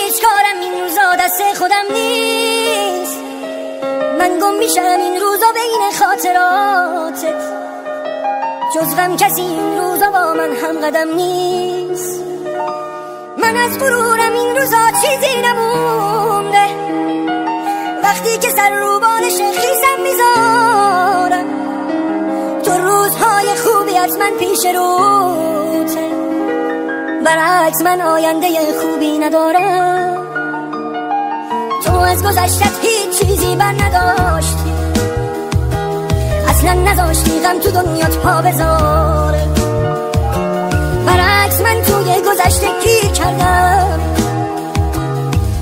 هیچ کارم این روزا دست خودم نیست. من گم میشم این روزا بین خاطراتت، جز غم کسی این روزا با من هم قدم نیست. من از غرورم این روزا چیزی نمونده، وقتی که سر رو بالش خیسم میذارم، تو روزهای خوبی از من پیش روته، برعکس من آینده خوبی ندارم. تو از گذشتت هیچ چیزی بر نداشتی، اصلا نذاشتی غم تو دنیات پا بذاره، برعکس من توی گذشته گیر کردم.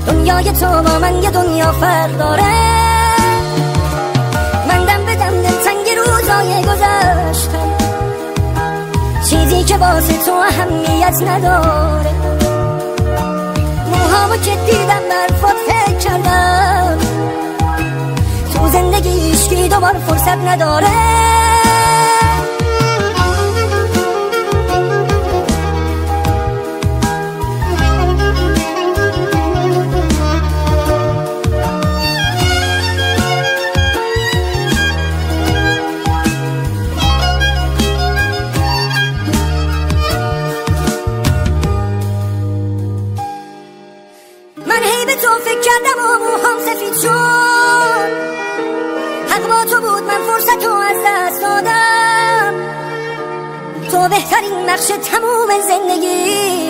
دنیای تو با من یه دنیا فرق داره، من دم به دم دلتنگ روزای گذشتم، چیزی که واسه تو اهمیت نداره. موهامو که دیدم برفات فکر کردم، تو زندگی هیچکی دوبار فرصت نداره. من هی به تو فکر کردم و موهام سفید شد، حق با تو بود من فرصت رو از دست دادم. تو بهترین نقش تموم زندگی،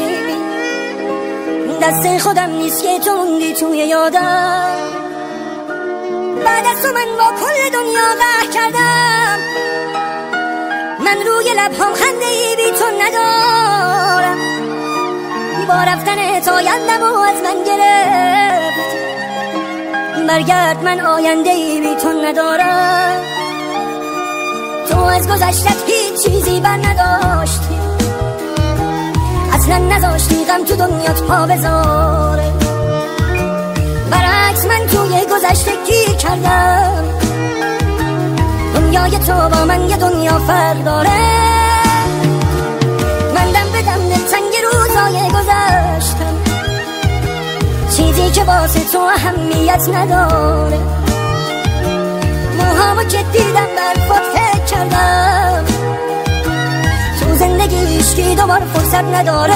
دست خودم نیست که تو موندی توی یادم. بعد از تو من با کل دنیا قهر کردم، من روی لبهام خنده ای بی تو ندارم. با رفتن تا آیندم و از من گرفت، برگرد من آینده ای بی تو ندارم. تو از گذشتت هیچ چیزی بر نداشتی، اصلا نذاشتی غم تو دنیات پا بذاره، برعکس من توی گذشته گیر کردم. دنیای تو با من یه دنیا فرق داره، من دم به دم دلتنگ روزای گذشتم، چیزی که واسه تو اهمیت نداره. موهامو که دیدم برفات فکر کردم، تو زندگی هیچکی دوبار فرصت نداره.